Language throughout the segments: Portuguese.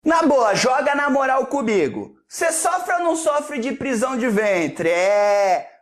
Na boa, joga na moral comigo. Você sofre ou não sofre de prisão de ventre?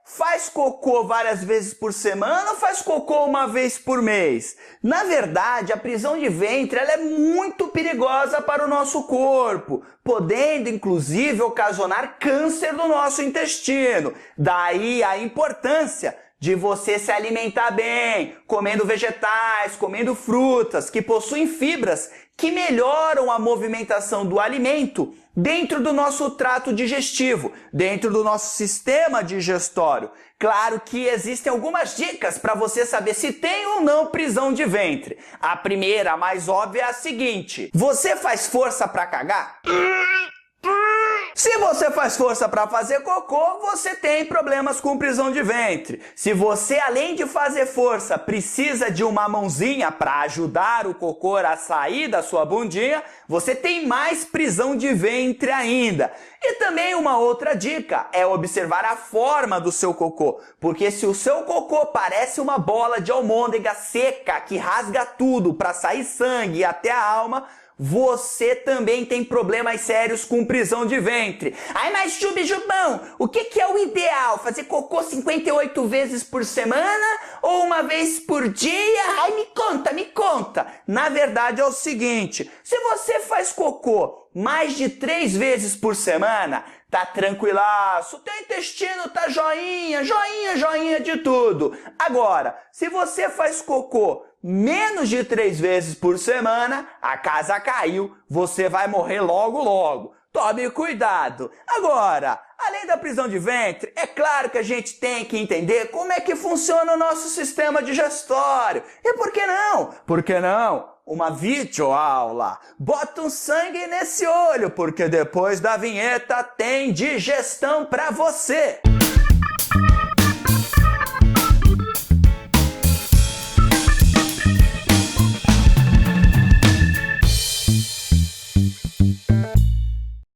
Faz cocô várias vezes por semana ou faz cocô uma vez por mês? Na verdade, a prisão de ventre ela é muito perigosa para o nosso corpo, podendo inclusive ocasionar câncer no nosso intestino. Daí a importância de você se alimentar bem, comendo vegetais, comendo frutas que possuem fibras que melhoram a movimentação do alimento dentro do nosso trato digestivo, dentro do nosso sistema digestório. Claro que existem algumas dicas para você saber se tem ou não prisão de ventre. A primeira, a mais óbvia, é a seguinte: você faz força para cagar? Se você faz força para fazer cocô, você tem problemas com prisão de ventre. Se você, além de fazer força, precisa de uma mãozinha para ajudar o cocô a sair da sua bundinha, você tem mais prisão de ventre ainda. E também uma outra dica é observar a forma do seu cocô, porque se o seu cocô parece uma bola de almôndega seca que rasga tudo para sair sangue até a alma, você também tem problemas sérios com prisão de ventre. Ai, mas Jubão, o que é o ideal? Fazer cocô 58 vezes por semana ou uma vez por dia? Ai, me conta. Na verdade é o seguinte, se você faz cocô mais de 3 vezes por semana, tá tranquilaço, teu intestino tá joinha de tudo. Agora, se você faz cocô menos de 3 vezes por semana, a casa caiu, você vai morrer logo. Tome cuidado. Agora, além da prisão de ventre, é claro que a gente tem que entender como é que funciona o nosso sistema digestório. E por que não? Por que não? Uma videoaula. Bota um sangue nesse olho, porque depois da vinheta tem digestão pra você.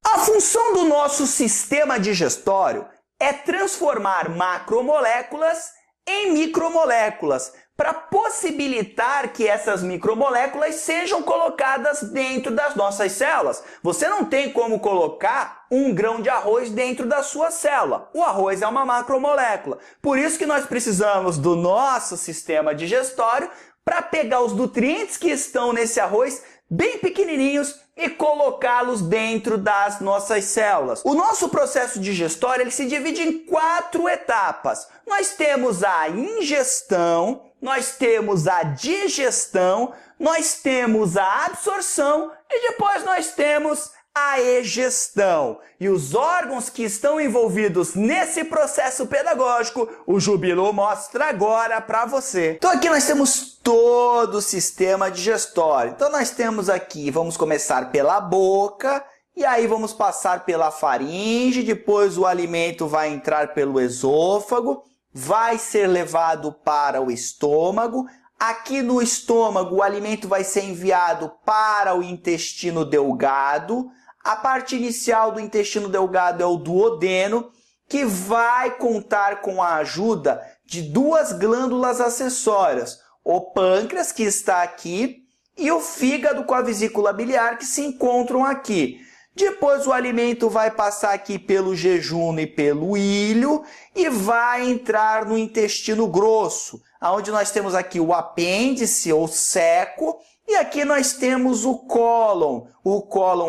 A função do nosso sistema digestório é transformar macromoléculas em micromoléculas, para possibilitar que essas micromoléculas sejam colocadas dentro das nossas células. Você não tem como colocar um grão de arroz dentro da sua célula. O arroz é uma macromolécula. Por isso que nós precisamos do nosso sistema digestório para pegar os nutrientes que estão nesse arroz bem pequenininhos e colocá-los dentro das nossas células. O nosso processo digestório ele se divide em 4 etapas. Nós temos a ingestão, nós temos a digestão, nós temos a absorção e depois nós temos a egestão. E os órgãos que estão envolvidos nesse processo pedagógico, o Jubilu mostra agora para você. Então aqui nós temos todo o sistema digestório. Então nós temos aqui, vamos começar pela boca, e aí vamos passar pela faringe, depois o alimento vai entrar pelo esôfago, vai ser levado para o estômago. Aqui no estômago o alimento vai ser enviado para o intestino delgado. A parte inicial do intestino delgado é o duodeno, que vai contar com a ajuda de 2 glândulas acessórias, o pâncreas, que está aqui, e o fígado com a vesícula biliar, que se encontram aqui. Depois o alimento vai passar aqui pelo jejum e pelo ilho e vai entrar no intestino grosso, onde nós temos aqui o apêndice ou seco, e aqui nós temos o cólon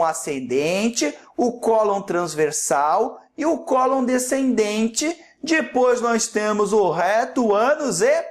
ascendente, o cólon transversal e o cólon descendente. Depois nós temos o reto, ânus e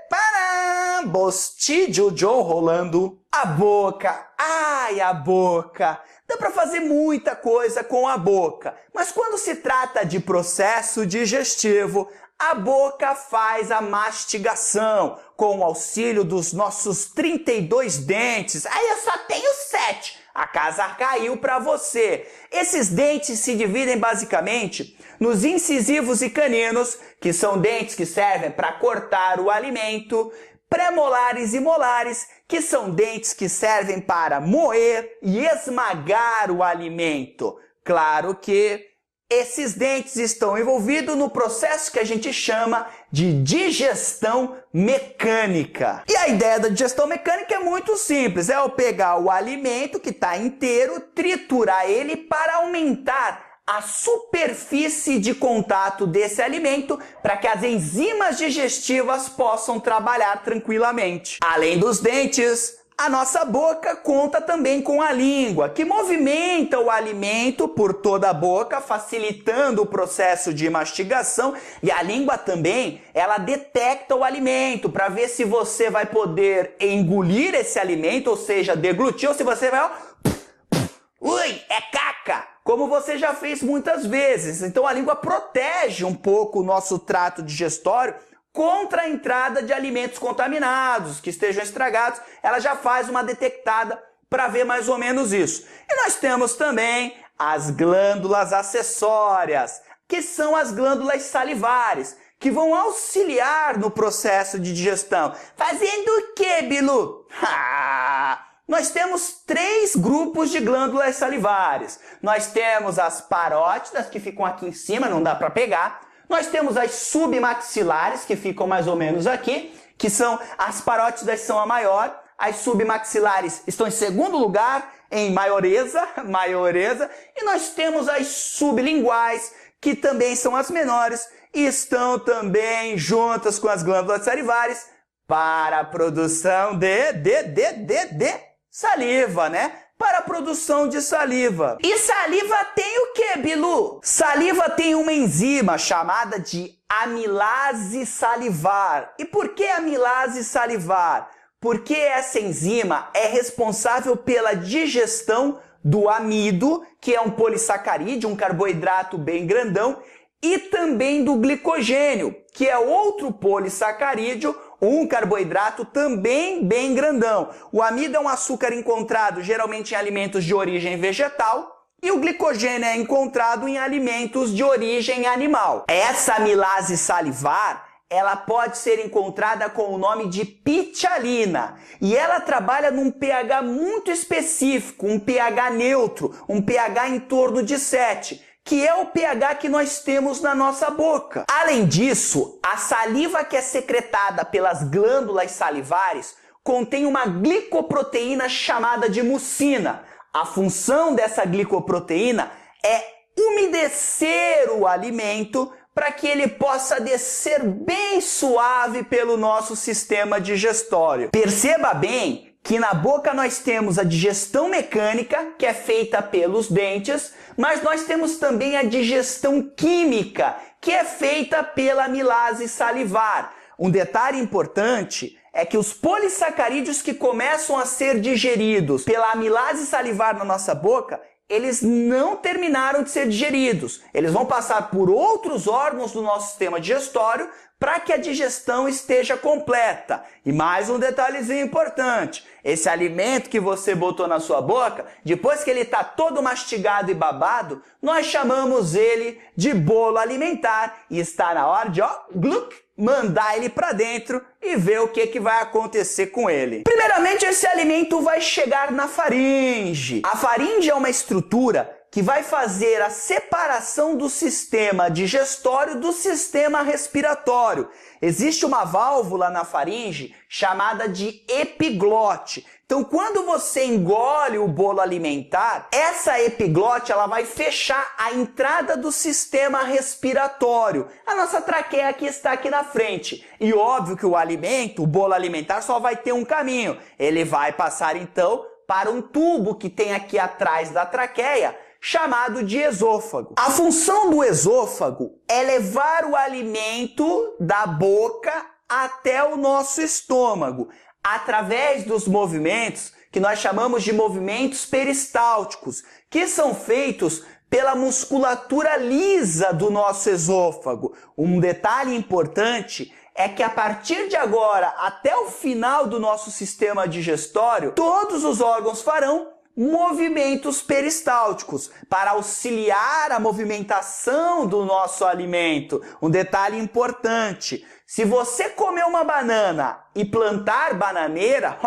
bostídio rolando. A boca, ai a boca! Dá para fazer muita coisa com a boca, mas quando se trata de processo digestivo, a boca faz a mastigação com o auxílio dos nossos 32 dentes. Aí eu só tenho 7. A casa caiu para você. Esses dentes se dividem basicamente nos incisivos e caninos, que são dentes que servem para cortar o alimento, premolares e molares, que são dentes que servem para moer e esmagar o alimento. Claro que Esses dentes estão envolvidos no processo que a gente chama de digestão mecânica. E a ideia da digestão mecânica é muito simples, é eu pegar o alimento que está inteiro, triturar ele para aumentar a superfície de contato desse alimento para que as enzimas digestivas possam trabalhar tranquilamente. Além dos dentes, a nossa boca conta também com a língua, que movimenta o alimento por toda a boca, facilitando o processo de mastigação. E a língua também, ela detecta o alimento para ver se você vai poder engolir esse alimento, ou seja, deglutir, ou se você vai... Ui, é caca! Como você já fez muitas vezes. Então a língua protege um pouco o nosso trato digestório contra a entrada de alimentos contaminados, que estejam estragados. Ela já faz uma detectada para ver mais ou menos isso. E nós temos também as glândulas acessórias, que são as glândulas salivares, que vão auxiliar no processo de digestão. Fazendo o quê, Bilu? Nós temos 3 grupos de glândulas salivares. Nós temos as parótidas, que ficam aqui em cima, não dá para pegar. Nós temos as submaxilares, que ficam mais ou menos aqui, que são as parótidas são a maior, as submaxilares estão em segundo lugar, em maioreza, e nós temos as sublinguais, que também são as menores, e estão também juntas com as glândulas salivares para a produção de saliva, né? Para a produção de saliva. E saliva tem o que, Bilu? Saliva tem uma enzima chamada de amilase salivar. E por que amilase salivar? Porque essa enzima é responsável pela digestão do amido, que é um polissacarídeo, um carboidrato bem grandão, e também do glicogênio, que é outro polissacarídeo, um carboidrato também bem grandão. O amido é um açúcar encontrado geralmente em alimentos de origem vegetal e o glicogênio é encontrado em alimentos de origem animal. Essa amilase salivar, ela pode ser encontrada com o nome de pitialina e ela trabalha num pH muito específico, um pH neutro, um pH em torno de 7. Que é o pH que nós temos na nossa boca. Além disso, a saliva que é secretada pelas glândulas salivares contém uma glicoproteína chamada de mucina. A função dessa glicoproteína é umedecer o alimento para que ele possa descer bem suave pelo nosso sistema digestório. Perceba bem que na boca nós temos a digestão mecânica, que é feita pelos dentes, mas nós temos também a digestão química, que é feita pela amilase salivar. Um detalhe importante é que os polissacarídeos que começam a ser digeridos pela amilase salivar na nossa boca, eles não terminaram de ser digeridos. Eles vão passar por outros órgãos do nosso sistema digestório para que a digestão esteja completa. E mais um detalhezinho importante. Esse alimento que você botou na sua boca, depois que ele está todo mastigado e babado, nós chamamos ele de bolo alimentar. E está na hora de, mandar ele para dentro e ver o que vai acontecer com ele. Primeiramente, esse alimento vai chegar na faringe. A faringe é uma estrutura que vai fazer a separação do sistema digestório do sistema respiratório. Existe uma válvula na faringe chamada de epiglote. Então, quando você engole o bolo alimentar, essa epiglote ela vai fechar a entrada do sistema respiratório. A nossa traqueia aqui está aqui na frente. E óbvio que o alimento, o bolo alimentar, só vai ter um caminho. Ele vai passar, então, para um tubo que tem aqui atrás da traqueia, chamado de esôfago. A função do esôfago é levar o alimento da boca até o nosso estômago, através dos movimentos que nós chamamos de movimentos peristálticos, que são feitos pela musculatura lisa do nosso esôfago. Um detalhe importante é que a partir de agora, até o final do nosso sistema digestório, todos os órgãos farão movimentos peristálticos para auxiliar a movimentação do nosso alimento. Um detalhe importante, se você comer uma banana e plantar bananeira,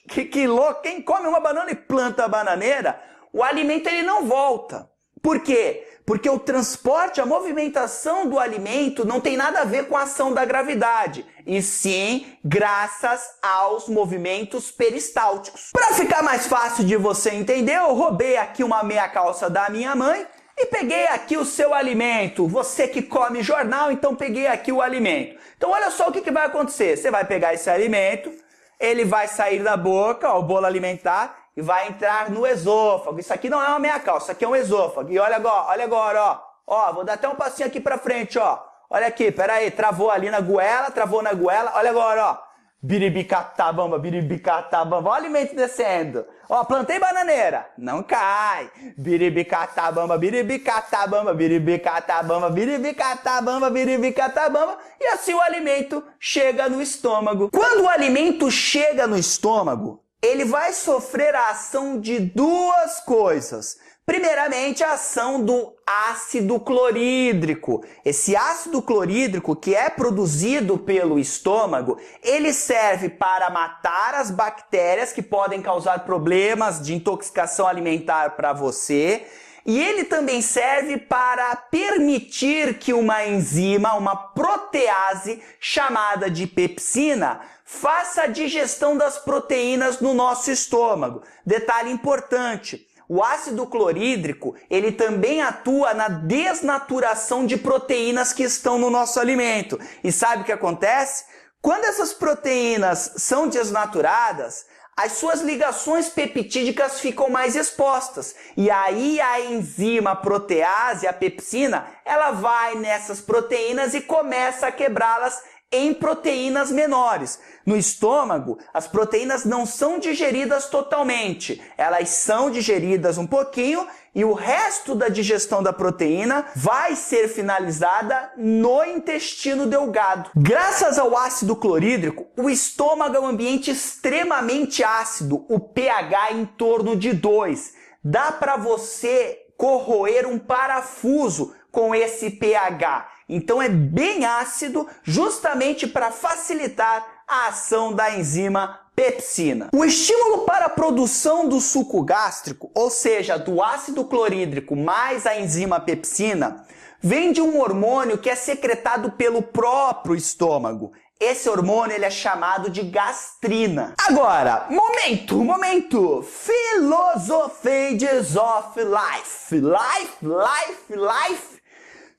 que louco, quem come uma banana e planta bananeira, o alimento ele não volta. Por quê? Porque o transporte, a movimentação do alimento não tem nada a ver com a ação da gravidade, e sim graças aos movimentos peristálticos. Para ficar mais fácil de você entender, eu roubei aqui uma meia calça da minha mãe e peguei aqui o seu alimento. Você que come jornal, então peguei aqui o alimento. Então olha só o que vai acontecer. Você vai pegar esse alimento, ele vai sair da boca, ó, o bolo alimentar, e vai entrar no esôfago. Isso aqui não é uma meia calça, isso aqui é um esôfago. E olha agora, ó. Ó, vou dar até um passinho aqui pra frente, ó. Olha aqui, peraí, travou ali na goela, travou na goela. Olha agora, ó. Biribicatabamba, biribicatabamba. Olha o alimento descendo. Ó, plantei bananeira. Não cai. Biribicatabamba, biribicatabamba, biribicatabamba, biribicatabamba, biribicatabamba. E assim o alimento chega no estômago. Quando o alimento chega no estômago, ele vai sofrer a ação de duas coisas. Primeiramente, a ação do ácido clorídrico. Esse ácido clorídrico, que é produzido pelo estômago, ele serve para matar as bactérias que podem causar problemas de intoxicação alimentar para você. E ele também serve para permitir que uma enzima, uma protease chamada de pepsina, faça a digestão das proteínas no nosso estômago. Detalhe importante, o ácido clorídrico, ele também atua na desnaturação de proteínas que estão no nosso alimento. E sabe o que acontece? Quando essas proteínas são desnaturadas, as suas ligações peptídicas ficam mais expostas. E aí a enzima protease, a pepsina, ela vai nessas proteínas e começa a quebrá-las em proteínas menores. No estômago, as proteínas não são digeridas totalmente. Elas são digeridas um pouquinho e o resto da digestão da proteína vai ser finalizada no intestino delgado. Graças ao ácido clorídrico, o estômago é um ambiente extremamente ácido, o pH é em torno de 2. Dá para você corroer um parafuso com esse pH. Então é bem ácido, justamente para facilitar a ação da enzima pepsina. O estímulo para a produção do suco gástrico, ou seja, do ácido clorídrico mais a enzima pepsina, vem de um hormônio que é secretado pelo próprio estômago. Esse hormônio ele é chamado de gastrina. Agora, momento! Philosophies of life. Life.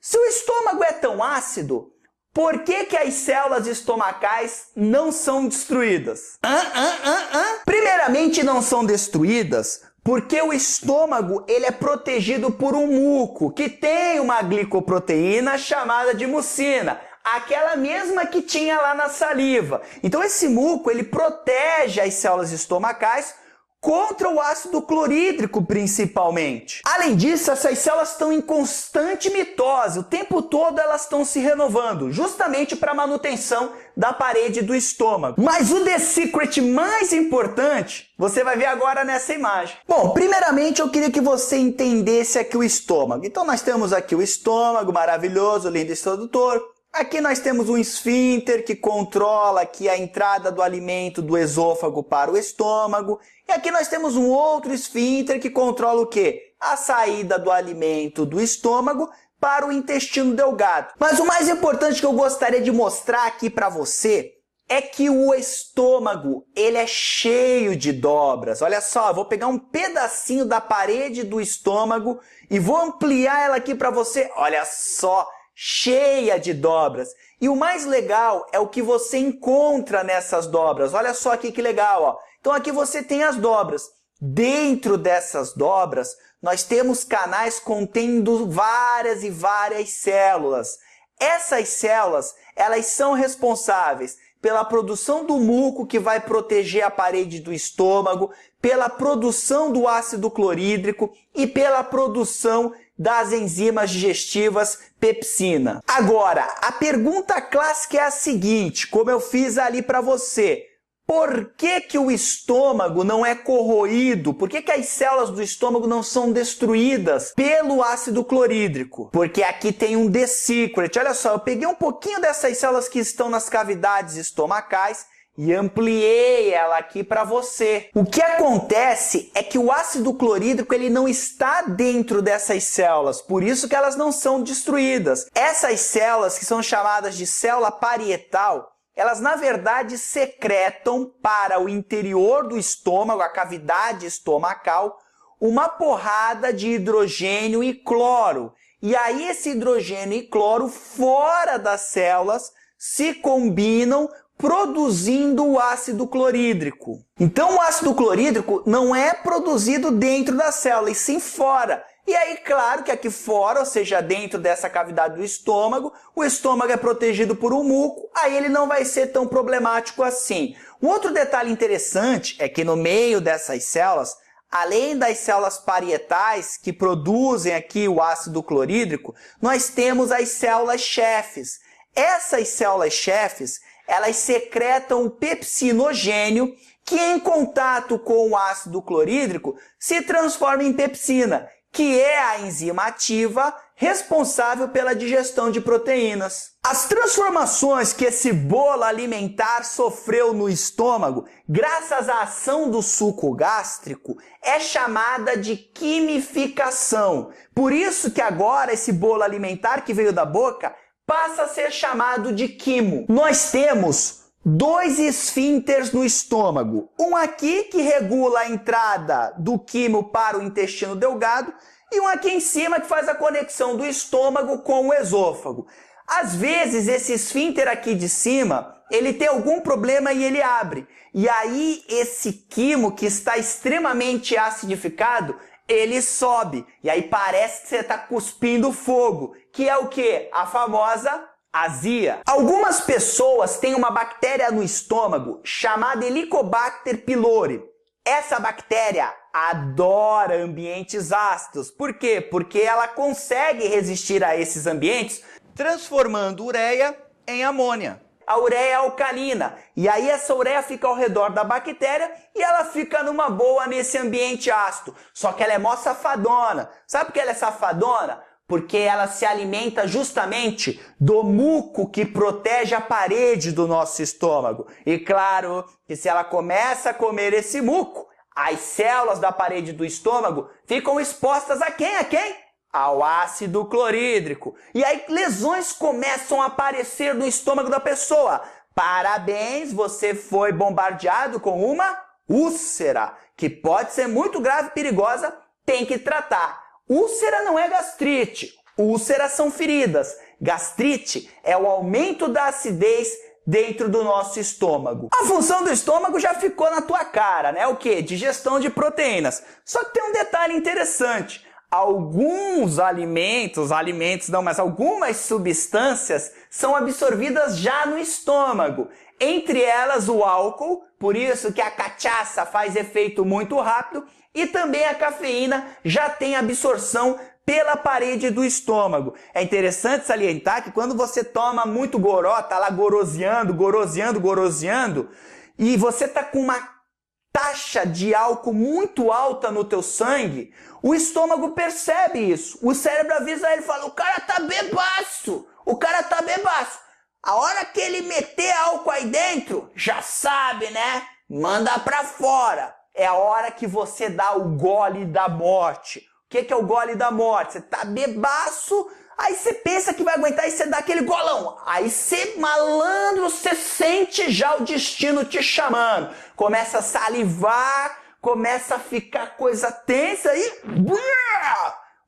Se o estômago é tão ácido, por que as células estomacais não são destruídas? Primeiramente, não são destruídas porque o estômago ele é protegido por um muco que tem uma glicoproteína chamada de mucina, aquela mesma que tinha lá na saliva. Então esse muco ele protege as células estomacais contra o ácido clorídrico, principalmente. Além disso, essas células estão em constante mitose, o tempo todo elas estão se renovando, justamente para a manutenção da parede do estômago. Mas o The Secret mais importante, você vai ver agora nessa imagem. Bom, primeiramente eu queria que você entendesse aqui o estômago. Então nós temos aqui o estômago maravilhoso, lindo e sedutor. Aqui nós temos um esfíncter que controla aqui a entrada do alimento do esôfago para o estômago. E aqui nós temos um outro esfíncter que controla o quê? A saída do alimento do estômago para o intestino delgado. Mas o mais importante que eu gostaria de mostrar aqui para você é que o estômago ele é cheio de dobras. Olha só, eu vou pegar um pedacinho da parede do estômago e vou ampliar ela aqui para você. Olha só, cheia de dobras. E o mais legal é o que você encontra nessas dobras. Olha só aqui que legal, ó. Então aqui você tem as dobras. Dentro dessas dobras, nós temos canais contendo várias e várias células. Essas células, elas são responsáveis pela produção do muco que vai proteger a parede do estômago, pela produção do ácido clorídrico e pela produção das enzimas digestivas pepsina. Agora, a pergunta clássica é a seguinte, como eu fiz ali para você. Por que o estômago não é corroído? Por que as células do estômago não são destruídas pelo ácido clorídrico? Porque aqui tem um The Secret. Olha só, eu peguei um pouquinho dessas células que estão nas cavidades estomacais e ampliei ela aqui para você. O que acontece é que o ácido clorídrico ele não está dentro dessas células, por isso que elas não são destruídas. Essas células, que são chamadas de célula parietal, elas na verdade secretam para o interior do estômago, a cavidade estomacal, uma porrada de hidrogênio e cloro. E aí esse hidrogênio e cloro fora das células se combinam produzindo o ácido clorídrico. Então o ácido clorídrico não é produzido dentro da célula, e sim fora. E aí, claro que aqui fora, ou seja, dentro dessa cavidade do estômago, o estômago é protegido por um muco, aí ele não vai ser tão problemático assim. Um outro detalhe interessante é que no meio dessas células, além das células parietais que produzem aqui o ácido clorídrico, nós temos as células chefes. Essas células chefes, elas secretam o pepsinogênio, que em contato com o ácido clorídrico se transforma em pepsina, que é a enzima ativa responsável pela digestão de proteínas. As transformações que esse bolo alimentar sofreu no estômago, graças à ação do suco gástrico, é chamada de quimificação. Por isso que agora esse bolo alimentar que veio da boca passa a ser chamado de quimo. Nós temos dois esfíncteres no estômago. Um aqui que regula a entrada do quimo para o intestino delgado e um aqui em cima que faz a conexão do estômago com o esôfago. Às vezes esse esfíncter aqui de cima, ele tem algum problema e ele abre. E aí esse quimo que está extremamente acidificado, ele sobe. E aí parece que você está cuspindo fogo, que é o quê? A famosa azia. Algumas pessoas têm uma bactéria no estômago chamada Helicobacter pylori. Essa bactéria adora ambientes ácidos. Por quê? Porque ela consegue resistir a esses ambientes transformando ureia em amônia. A ureia é alcalina, e aí essa ureia fica ao redor da bactéria e ela fica numa boa nesse ambiente ácido. Só que ela é mó safadona. Sabe por que ela é safadona? Porque ela se alimenta justamente do muco que protege a parede do nosso estômago. E claro que se ela começa a comer esse muco, as células da parede do estômago ficam expostas a quem? A quem? Ao ácido clorídrico. E aí lesões começam a aparecer no estômago da pessoa. Parabéns, você foi bombardeado com uma úlcera, que pode ser muito grave e perigosa, tem que tratar. Úlcera não é gastrite, úlceras são feridas. Gastrite é o aumento da acidez dentro do nosso estômago. A função do estômago já ficou na tua cara, né? O quê? Digestão de proteínas. Só que tem um detalhe interessante. Alguns mas algumas substâncias são absorvidas já no estômago. Entre elas o álcool, por isso que a cachaça faz efeito muito rápido, e também a cafeína já tem absorção pela parede do estômago. É interessante salientar que quando você toma muito goró, tá lá goroseando, e você tá com uma taxa de álcool muito alta no teu sangue, o estômago percebe isso. O cérebro avisa ele e fala, o cara tá bebaço. A hora que ele meter álcool aí dentro, já sabe, né? Manda pra fora. É a hora que você dá o gole da morte. O que é o gole da morte? Você tá bebaço, aí você pensa que vai aguentar e você dá aquele golão. Aí você, malandro, você sente já o destino te chamando. Começa a salivar, começa a ficar coisa tensa e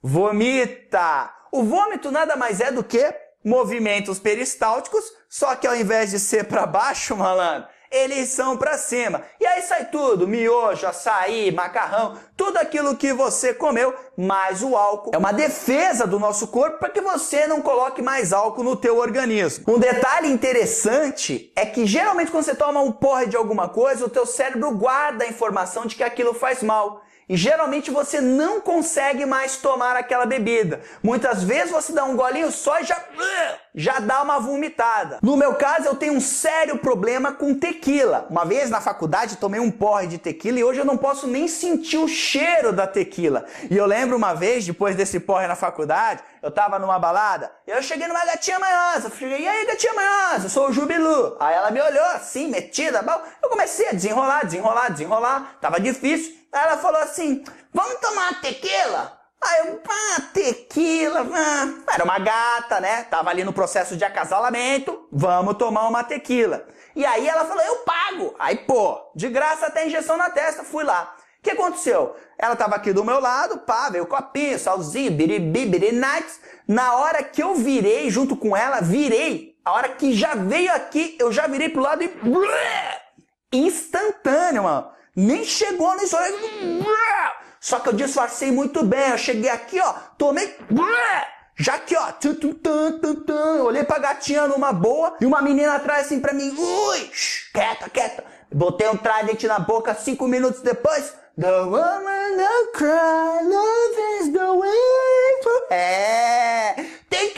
vomita. O vômito nada mais é do que movimentos peristálticos, só que ao invés de ser para baixo, malandro, eles são para cima. E aí sai tudo, miojo, açaí, macarrão, tudo aquilo que você comeu, mais o álcool. É uma defesa do nosso corpo para que você não coloque mais álcool no teu organismo. Um detalhe interessante é que geralmente quando você toma um porre de alguma coisa, o teu cérebro guarda a informação de que aquilo faz mal. e geralmente você não consegue mais tomar aquela bebida. Muitas vezes você dá um golinho só e já dá uma vomitada. No meu caso, eu tenho um sério problema com tequila. Uma vez na faculdade tomei um porre de tequila e hoje eu não posso nem sentir o cheiro da tequila. E eu lembro uma vez, depois desse porre na faculdade, eu tava numa balada e eu cheguei numa gatinha manhosa. Falei, e aí, gatinha manhosa? Eu sou o Jubilu. Aí ela me olhou assim, metida. Eu comecei a desenrolar. Tava difícil. Aí ela falou assim, vamos tomar uma tequila? Aí eu, tequila, era uma gata, né? Tava ali no processo de acasalamento, vamos tomar uma tequila. E aí ela falou, eu pago. Aí, pô, de graça até injeção na testa, fui lá. O que aconteceu? Ela tava aqui do meu lado, veio o copinho, salzinho, biribi, birinites. Na hora que eu virei junto com ela, a hora que já veio aqui, eu já virei pro lado e... instantâneo, mano. Nem chegou nisso. Só que eu disfarcei muito bem. Eu cheguei aqui, ó, tomei... Já aqui, ó, eu olhei pra gatinha numa boa e uma menina atrás assim pra mim, ui, quieta. Botei um trident na boca, 5 minutos depois, the woman don't cry, love is the way to... tem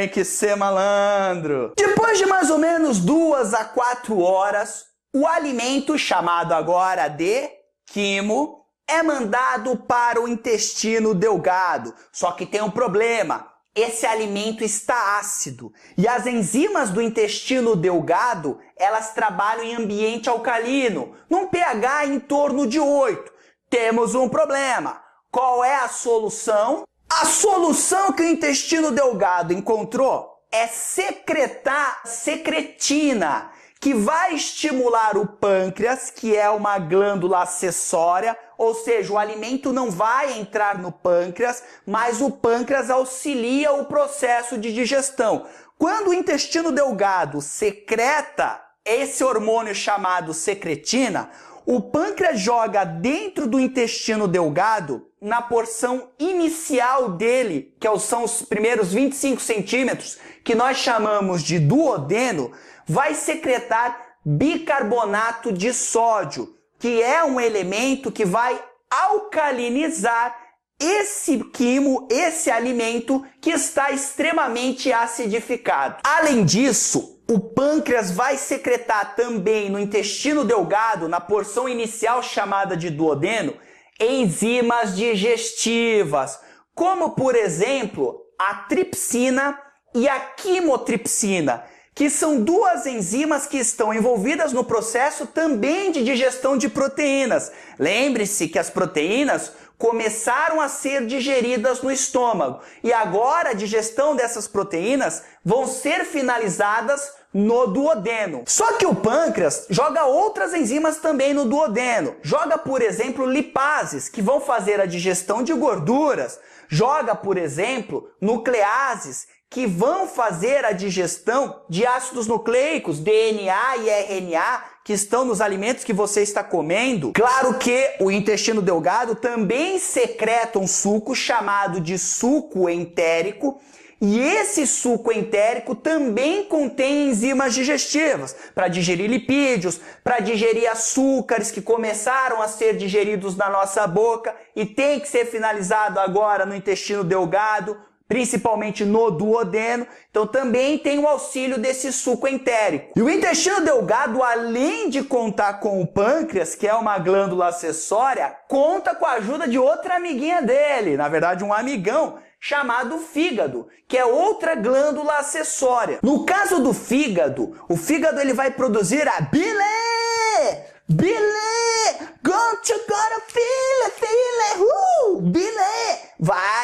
que ser malandro. Depois de mais ou menos 2 a 4 horas, o alimento, chamado agora de quimo, é mandado para o intestino delgado. Só que tem um problema. Esse alimento está ácido. E as enzimas do intestino delgado, elas trabalham em ambiente alcalino, num pH em torno de 8. Temos um problema. Qual é a solução? A solução que o intestino delgado encontrou é secretar secretina, que vai estimular o pâncreas, que é uma glândula acessória, ou seja, o alimento não vai entrar no pâncreas, mas o pâncreas auxilia o processo de digestão. Quando o intestino delgado secreta esse hormônio chamado secretina, o pâncreas joga dentro do intestino delgado, na porção inicial dele, que são os primeiros 25 centímetros, que nós chamamos de duodeno, vai secretar bicarbonato de sódio, que é um elemento que vai alcalinizar esse quimo, esse alimento que está extremamente acidificado. Além disso, o pâncreas vai secretar também no intestino delgado, na porção inicial chamada de duodeno, enzimas digestivas, como por exemplo a tripsina e a quimotripsina, que são 2 enzimas que estão envolvidas no processo também de digestão de proteínas. Lembre-se que as proteínas começaram a ser digeridas no estômago e agora a digestão dessas proteínas vão ser finalizadas no duodeno. Só que o pâncreas joga outras enzimas também no duodeno. Joga, por exemplo, lipases, que vão fazer a digestão de gorduras. Joga, por exemplo, nucleases, que vão fazer a digestão de ácidos nucleicos, DNA e RNA, que estão nos alimentos que você está comendo. Claro que o intestino delgado também secreta um suco chamado de suco entérico, e esse suco entérico também contém enzimas digestivas para digerir lipídios, para digerir açúcares que começaram a ser digeridos na nossa boca e tem que ser finalizado agora no intestino delgado, principalmente no duodeno. Então também tem o auxílio desse suco entérico. E o intestino delgado, além de contar com o pâncreas, que é uma glândula acessória, conta com a ajuda de outra amiguinha dele, na verdade um amigão, chamado fígado, que é outra glândula acessória. No caso do fígado, o fígado ele vai produzir a bile,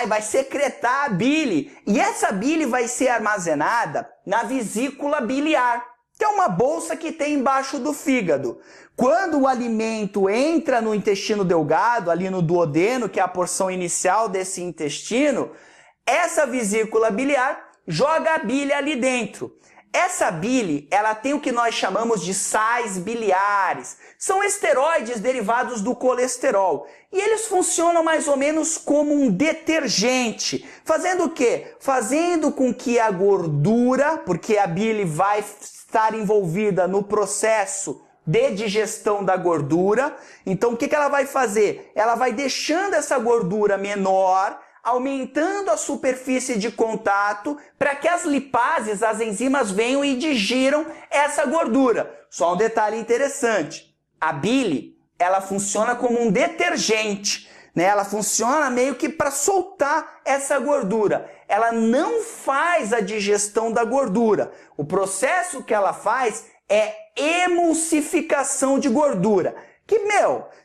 vai secretar a bile. E essa bile vai ser armazenada na vesícula biliar, que é uma bolsa que tem embaixo do fígado. Quando o alimento entra no intestino delgado, ali no duodeno, que é a porção inicial desse intestino, essa vesícula biliar joga a bile ali dentro. Essa bile, ela tem o que nós chamamos de sais biliares. São esteroides derivados do colesterol. E eles funcionam mais ou menos como um detergente. Fazendo o quê? Fazendo com que a gordura, porque a bile vai estar envolvida no processo de digestão da gordura. Então, o que ela vai fazer? Ela vai deixando essa gordura menor, aumentando a superfície de contato para que as lipases, as enzimas, venham e digiram essa gordura. Só um detalhe interessante. A bile, ela funciona como um detergente, né? Ela funciona meio que para soltar essa gordura. Ela não faz a digestão da gordura. O processo que ela faz é emulsificação de gordura, que,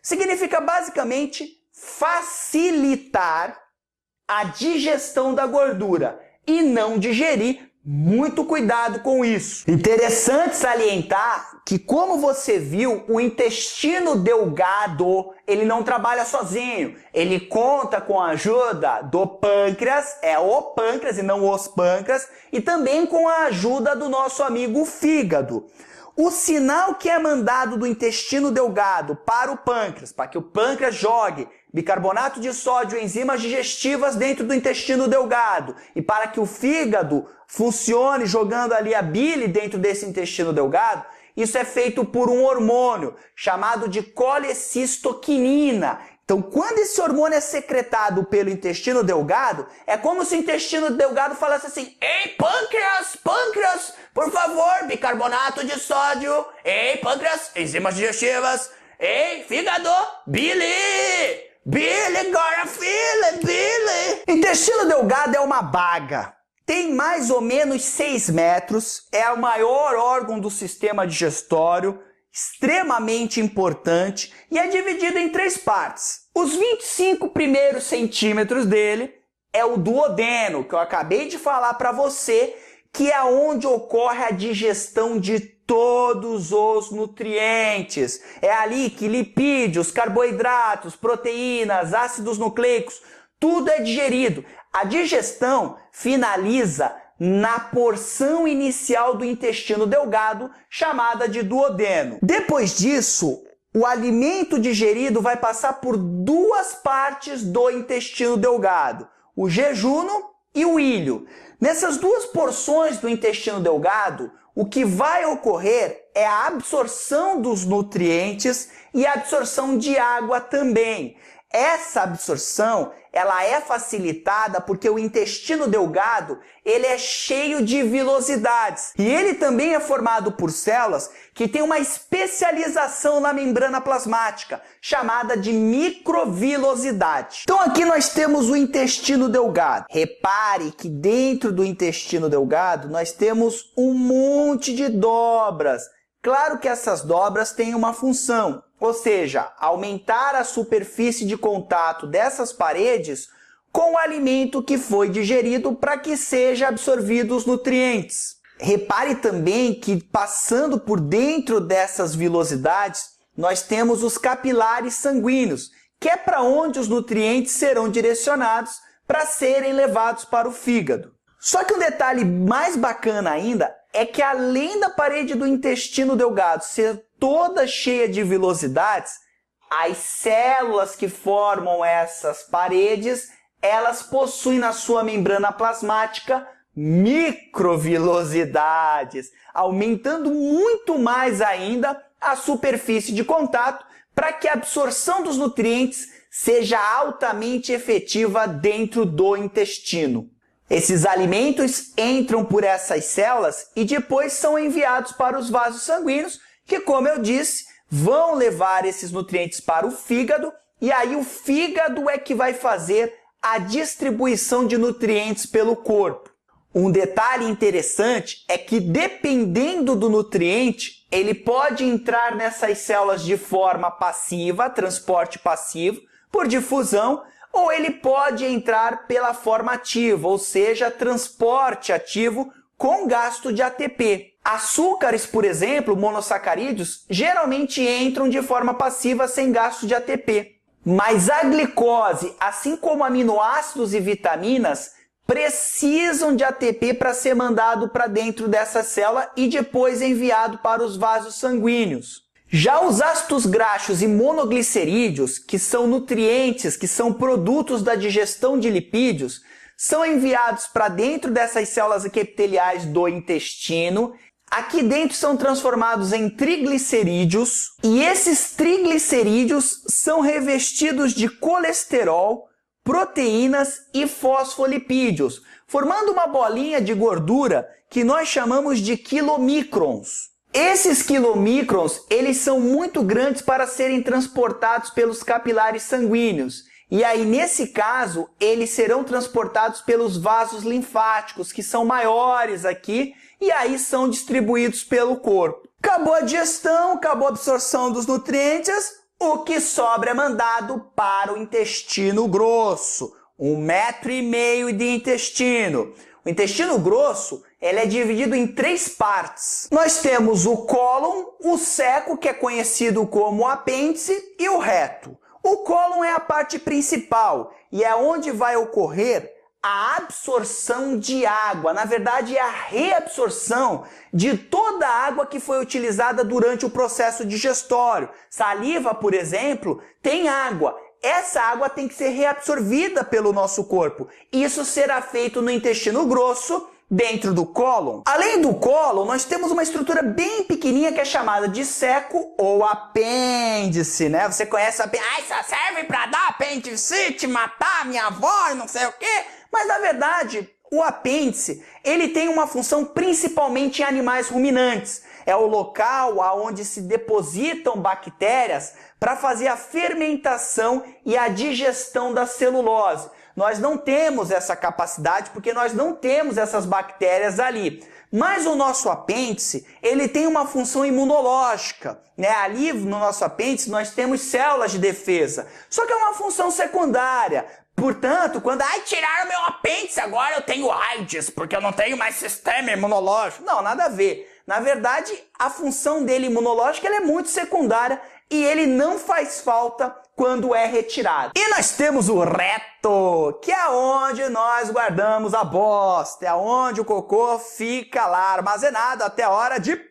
significa basicamente facilitar a digestão da gordura e não digerir. Muito cuidado com isso. Interessante salientar que, como você viu, o intestino delgado, ele não trabalha sozinho. Ele conta com a ajuda do pâncreas, é o pâncreas e não os pâncreas, e também com a ajuda do nosso amigo fígado. O sinal que é mandado do intestino delgado para o pâncreas, para que o pâncreas jogue bicarbonato de sódio e enzimas digestivas dentro do intestino delgado, e para que o fígado funcione jogando ali a bile dentro desse intestino delgado, isso é feito por um hormônio chamado de colecistoquinina. Então, quando esse hormônio é secretado pelo intestino delgado, é como se o intestino delgado falasse assim: ei, pâncreas, pâncreas, por favor, bicarbonato de sódio. Ei, pâncreas, enzimas digestivas. Ei, fígado, bile. Bile, agora fila, bile. Intestino delgado é uma baga. Tem mais ou menos 6 metros, é o maior órgão do sistema digestório, extremamente importante, e é dividido em 3 partes. Os 25 primeiros centímetros dele é o duodeno, que eu acabei de falar para você, que é onde ocorre a digestão de todos os nutrientes. É ali que lipídios, carboidratos, proteínas, ácidos nucleicos, tudo é digerido. A digestão finaliza na porção inicial do intestino delgado, chamada de duodeno. Depois disso, o alimento digerido vai passar por 2 partes do intestino delgado, o jejuno e o ilho. Nessas 2 porções do intestino delgado, o que vai ocorrer é a absorção dos nutrientes e a absorção de água também. Essa absorção, ela é facilitada porque o intestino delgado, ele é cheio de vilosidades. E ele também é formado por células que têm uma especialização na membrana plasmática, chamada de microvilosidade. Então aqui nós temos o intestino delgado. Repare que dentro do intestino delgado nós temos um monte de dobras. Claro que essas dobras têm uma função, ou seja, aumentar a superfície de contato dessas paredes com o alimento que foi digerido para que seja absorvido os nutrientes. Repare também que, passando por dentro dessas vilosidades, nós temos os capilares sanguíneos, que é para onde os nutrientes serão direcionados para serem levados para o fígado. Só que um detalhe mais bacana ainda é que, além da parede do intestino delgado ser toda cheia de vilosidades, as células que formam essas paredes, elas possuem na sua membrana plasmática microvilosidades, aumentando muito mais ainda a superfície de contato para que a absorção dos nutrientes seja altamente efetiva dentro do intestino. Esses alimentos entram por essas células e depois são enviados para os vasos sanguíneos, que, como eu disse, vão levar esses nutrientes para o fígado, e aí o fígado é que vai fazer a distribuição de nutrientes pelo corpo. Um detalhe interessante é que, dependendo do nutriente, ele pode entrar nessas células de forma passiva, transporte passivo, por difusão, ou ele pode entrar pela forma ativa, ou seja, transporte ativo com gasto de ATP. Açúcares, por exemplo, monossacarídeos, geralmente entram de forma passiva sem gasto de ATP. Mas a glicose, assim como aminoácidos e vitaminas, precisam de ATP para ser mandado para dentro dessa célula e depois enviado para os vasos sanguíneos. Já os ácidos graxos e monoglicerídeos, que são nutrientes, que são produtos da digestão de lipídios, são enviados para dentro dessas células epiteliais do intestino. aqui dentro são transformados em triglicerídeos e esses triglicerídeos são revestidos de colesterol, proteínas e fosfolipídios, formando uma bolinha de gordura que nós chamamos de quilomicrons. Esses quilomicrons, eles são muito grandes para serem transportados pelos capilares sanguíneos. E aí, nesse caso, eles serão transportados pelos vasos linfáticos, que são maiores aqui, e aí são distribuídos pelo corpo. Acabou a digestão, acabou a absorção dos nutrientes, o que sobra é mandado para o intestino grosso. 1,5 metro de intestino. O intestino grosso, ele é dividido em 3 partes. Nós temos o cólon, o seco, que é conhecido como apêndice, e o reto. O cólon é a parte principal e é onde vai ocorrer a absorção de água. Na verdade, é a reabsorção de toda a água que foi utilizada durante o processo digestório. Saliva, por exemplo, tem água. Essa água tem que ser reabsorvida pelo nosso corpo. Isso será feito no intestino grosso, dentro do cólon. Além do cólon, nós temos uma estrutura bem pequenininha que é chamada de seco ou apêndice, né? Você conhece o apêndice? Ai, só serve para dar apendicite, matar minha avó e não sei o quê. Mas, na verdade, o apêndice, ele tem uma função principalmente em animais ruminantes. É o local onde se depositam bactérias para fazer a fermentação e a digestão da celulose. Nós não temos essa capacidade porque nós não temos essas bactérias ali. Mas o nosso apêndice, ele tem uma função imunológica, né? Ali no nosso apêndice nós temos células de defesa. Só que é uma função secundária. Portanto, quando tiraram meu apêndice, agora eu tenho AIDS, porque eu não tenho mais sistema imunológico. Não, nada a ver. Na verdade, a função dele imunológica ela é muito secundária e ele não faz falta quando é retirado. E nós temos o reto, que é onde nós guardamos a bosta, é onde o cocô fica lá armazenado até a hora de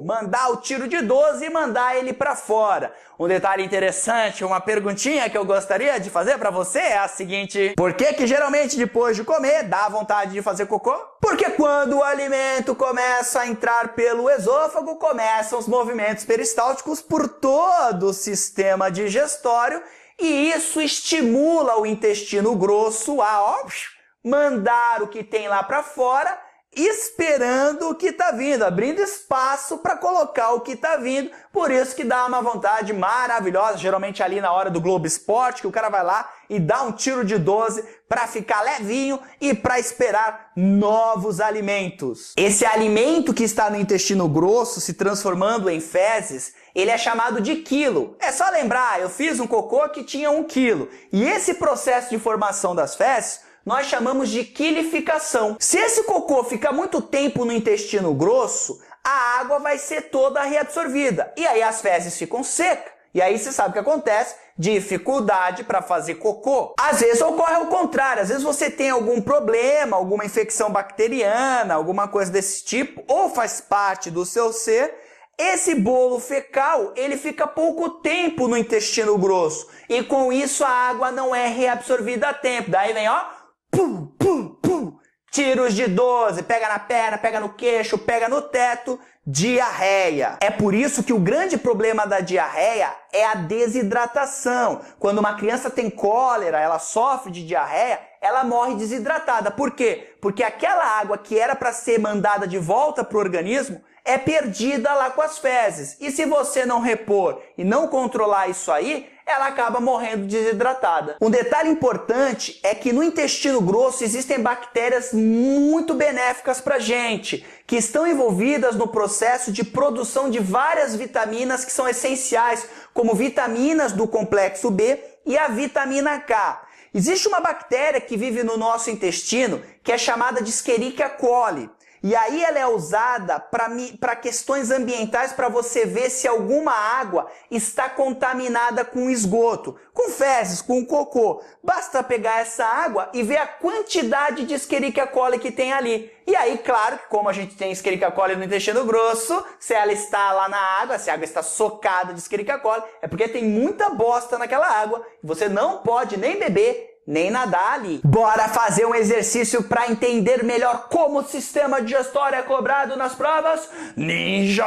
mandar o tiro de 12 e mandar ele para fora. Um detalhe interessante, uma perguntinha que eu gostaria de fazer para você é a seguinte: por que geralmente depois de comer dá vontade de fazer cocô? Porque quando o alimento começa a entrar pelo esôfago, começam os movimentos peristálticos por todo o sistema digestório e isso estimula o intestino grosso a mandar o que tem lá para fora, esperando o que está vindo, abrindo espaço para colocar o que está vindo. Por isso que dá uma vontade maravilhosa, geralmente ali na hora do Globo Esporte, que o cara vai lá e dá um tiro de 12 para ficar levinho e para esperar novos alimentos. Esse alimento que está no intestino grosso se transformando em fezes, ele é chamado de quilo. É só lembrar, eu fiz um cocô que tinha 1 quilo. E esse processo de formação das fezes nós chamamos de quilificação. Se esse cocô ficar muito tempo no intestino grosso, a água vai ser toda reabsorvida. E aí as fezes ficam secas. E aí você sabe o que acontece? Dificuldade para fazer cocô. Às vezes ocorre ao contrário. Às vezes você tem algum problema, alguma infecção bacteriana, alguma coisa desse tipo, ou faz parte do seu ser. Esse bolo fecal, ele fica pouco tempo no intestino grosso. E com isso a água não é reabsorvida a tempo. Daí vem, pum, pum, pum, tiros de 12, pega na perna, pega no queixo, pega no teto, diarreia. É por isso que o grande problema da diarreia é a desidratação. Quando uma criança tem cólera, ela sofre de diarreia, ela morre desidratada. Por quê? Porque aquela água que era para ser mandada de volta para o organismo é perdida lá com as fezes. E se você não repor e não controlar isso aí, ela acaba morrendo desidratada. Um detalhe importante é que no intestino grosso existem bactérias muito benéficas para a gente, que estão envolvidas no processo de produção de várias vitaminas que são essenciais, como vitaminas do complexo B e a vitamina K. Existe uma bactéria que vive no nosso intestino que é chamada de Escherichia coli. E aí ela é usada para questões ambientais, para você ver se alguma água está contaminada com esgoto, com fezes, com cocô. Basta pegar essa água e ver a quantidade de Escherichia coli que tem ali. E aí, claro, que como a gente tem Escherichia coli no intestino grosso, se ela está lá na água, se a água está socada de Escherichia coli, é porque tem muita bosta naquela água. Você não pode nem beber, nem nadar ali. Bora fazer um exercício para entender melhor como o sistema digestório é cobrado nas provas? Ninja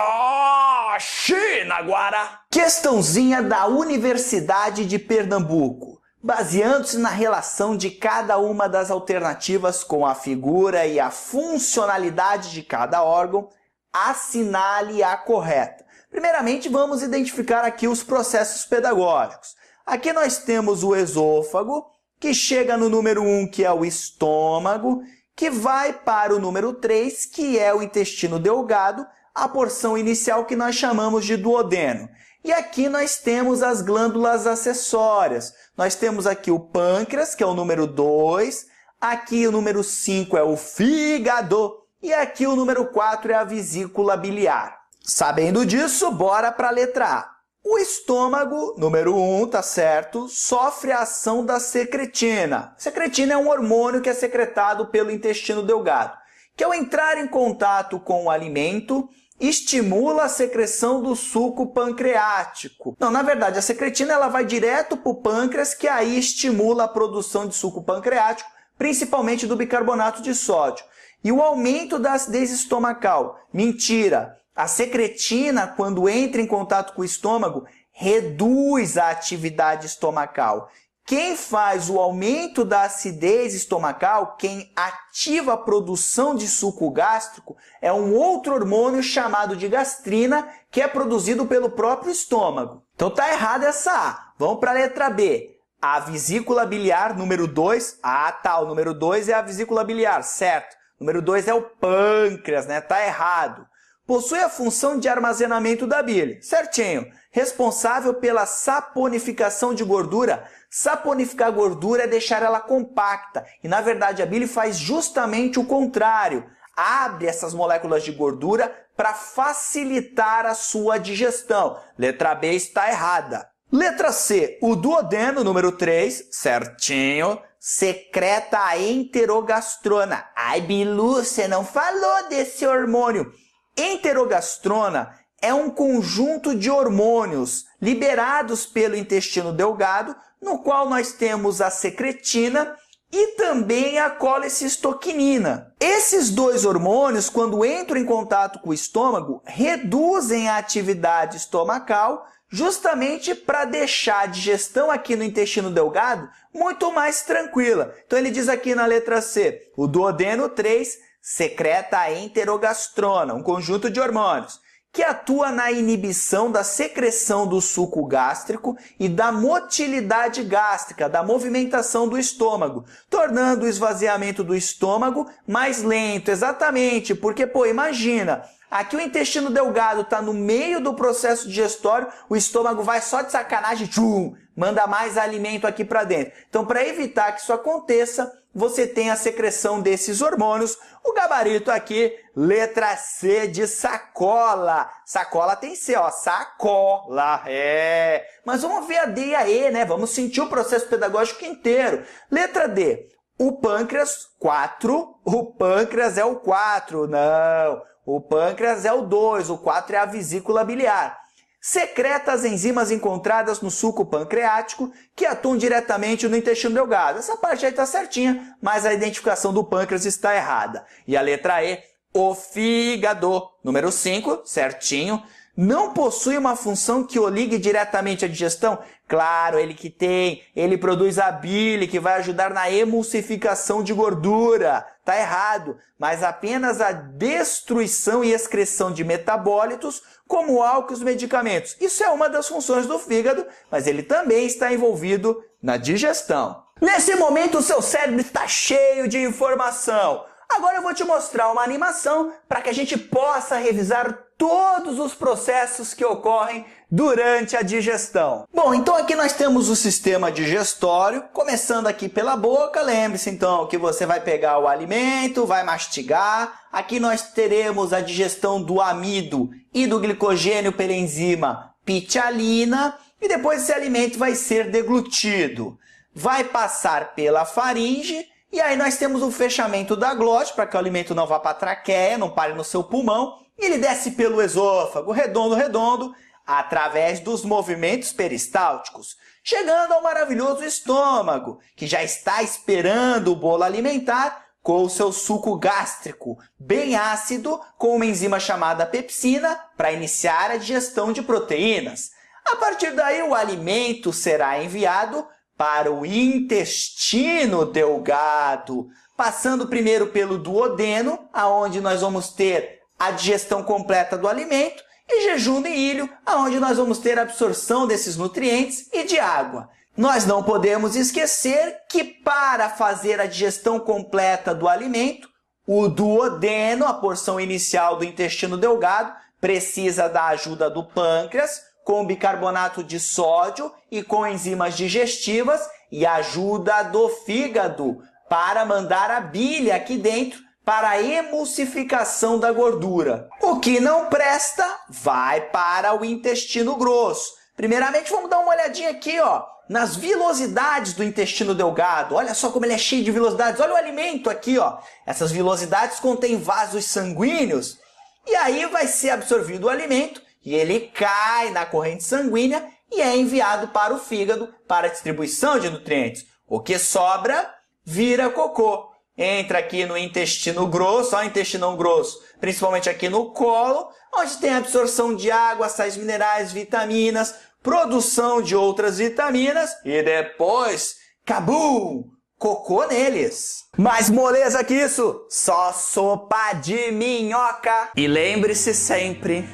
Shinaguara! Questãozinha da Universidade de Pernambuco. Baseando-se na relação de cada uma das alternativas com a figura e a funcionalidade de cada órgão, assinale a correta. Primeiramente, vamos identificar aqui os processos pedagógicos. Aqui nós temos o esôfago, que chega no número 1, que é o estômago, que vai para o número 3, que é o intestino delgado, a porção inicial que nós chamamos de duodeno. E aqui nós temos as glândulas acessórias. Nós temos aqui o pâncreas, que é o número 2. Aqui o número 5 é o fígado. E aqui o número 4 é a vesícula biliar. Sabendo disso, bora para a letra A. O estômago, número 1, tá certo, sofre a ação da secretina. Secretina é um hormônio que é secretado pelo intestino delgado, que ao entrar em contato com o alimento, estimula a secreção do suco pancreático. Não, na verdade, a secretina ela vai direto para o pâncreas, que aí estimula a produção de suco pancreático, principalmente do bicarbonato de sódio. E o aumento da acidez estomacal. Mentira! A secretina, quando entra em contato com o estômago, reduz a atividade estomacal. Quem faz o aumento da acidez estomacal, quem ativa a produção de suco gástrico, é um outro hormônio chamado de gastrina, que é produzido pelo próprio estômago. Então tá errada essa A. Vamos para a letra B. A vesícula biliar, número 2. Ah, tá, o número 2 é a vesícula biliar, certo. O número 2 é o pâncreas, né? Tá errado. Possui a função de armazenamento da bile, certinho. Responsável pela saponificação de gordura. Saponificar gordura é deixar ela compacta. E, na verdade, a bile faz justamente o contrário. Abre essas moléculas de gordura para facilitar a sua digestão. Letra B está errada. Letra C. O duodeno, número 3, certinho, secreta a enterogastrona. Ai, Bilu, você não falou desse hormônio. Enterogastrona é um conjunto de hormônios liberados pelo intestino delgado, no qual nós temos a secretina e também a colecistoquinina. Esses dois hormônios, quando entram em contato com o estômago, reduzem a atividade estomacal, justamente para deixar a digestão aqui no intestino delgado muito mais tranquila. Então ele diz aqui na letra C, o duodeno 3 secreta a enterogastrona, um conjunto de hormônios, que atua na inibição da secreção do suco gástrico e da motilidade gástrica, da movimentação do estômago, tornando o esvaziamento do estômago mais lento. Exatamente, porque, pô, imagina, aqui o intestino delgado está no meio do processo digestório, o estômago vai só de sacanagem, tchum, manda mais alimento aqui para dentro. Então, para evitar que isso aconteça, você tem a secreção desses hormônios. O gabarito aqui, letra C de sacola. Sacola tem C, ó, sacola, é. Mas vamos ver a D e a E, né? Vamos sentir o processo pedagógico inteiro. Letra D, o pâncreas, 4. O pâncreas é o 4, não. O pâncreas é o 2, o 4 é a vesícula biliar. Secreta as enzimas encontradas no suco pancreático que atuam diretamente no intestino delgado. Essa parte aí está certinha, mas a identificação do pâncreas está errada. E a letra E, o fígado, número 5, certinho, não possui uma função que o ligue diretamente à digestão? Claro, ele que tem, ele produz a bile, que vai ajudar na emulsificação de gordura. Tá errado, mas apenas a destruição e excreção de metabólitos, como álcool e os medicamentos. Isso é uma das funções do fígado, mas ele também está envolvido na digestão. Nesse momento, o seu cérebro está cheio de informação. Agora eu vou te mostrar uma animação para que a gente possa revisar todos os processos que ocorrem durante a digestão. Bom, então aqui nós temos o sistema digestório, começando aqui pela boca. Lembre-se então que você vai pegar o alimento, vai mastigar. Aqui nós teremos a digestão do amido e do glicogênio pela enzima pitialina e depois esse alimento vai ser deglutido. Vai passar pela faringe. E aí nós temos o fechamento da glote, para que o alimento não vá para a traqueia, não pare no seu pulmão. E ele desce pelo esôfago, redondo, redondo, através dos movimentos peristálticos. chegando ao maravilhoso estômago, que já está esperando o bolo alimentar com o seu suco gástrico bem ácido, com uma enzima chamada pepsina, para iniciar a digestão de proteínas. A partir daí, o alimento será enviado para o intestino delgado, passando primeiro pelo duodeno, aonde nós vamos ter a digestão completa do alimento, e jejum e ilho, aonde nós vamos ter a absorção desses nutrientes e de água. Nós não podemos esquecer que para fazer a digestão completa do alimento, o duodeno, a porção inicial do intestino delgado, precisa da ajuda do pâncreas, com bicarbonato de sódio e com enzimas digestivas, e ajuda do fígado para mandar a bile aqui dentro para a emulsificação da gordura. O que não presta vai para o intestino grosso. Primeiramente, vamos dar uma olhadinha aqui, ó, nas vilosidades do intestino delgado. Olha só como ele é cheio de vilosidades. Olha o alimento aqui, ó. Essas vilosidades contêm vasos sanguíneos. E aí vai ser absorvido o alimento e ele cai na corrente sanguínea e é enviado para o fígado para a distribuição de nutrientes. O que sobra vira cocô. Entra aqui no intestino grosso, ó, intestinão grosso, principalmente aqui no colo, onde tem absorção de água, sais minerais, vitaminas, produção de outras vitaminas e depois, cabum, cocô neles. Mais moleza que isso, só sopa de minhoca. E lembre-se sempre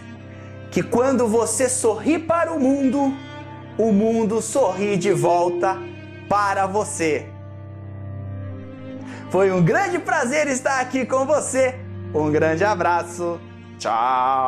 que quando você sorri para o mundo sorri de volta para você. Foi um grande prazer estar aqui com você. Um grande abraço. Tchau.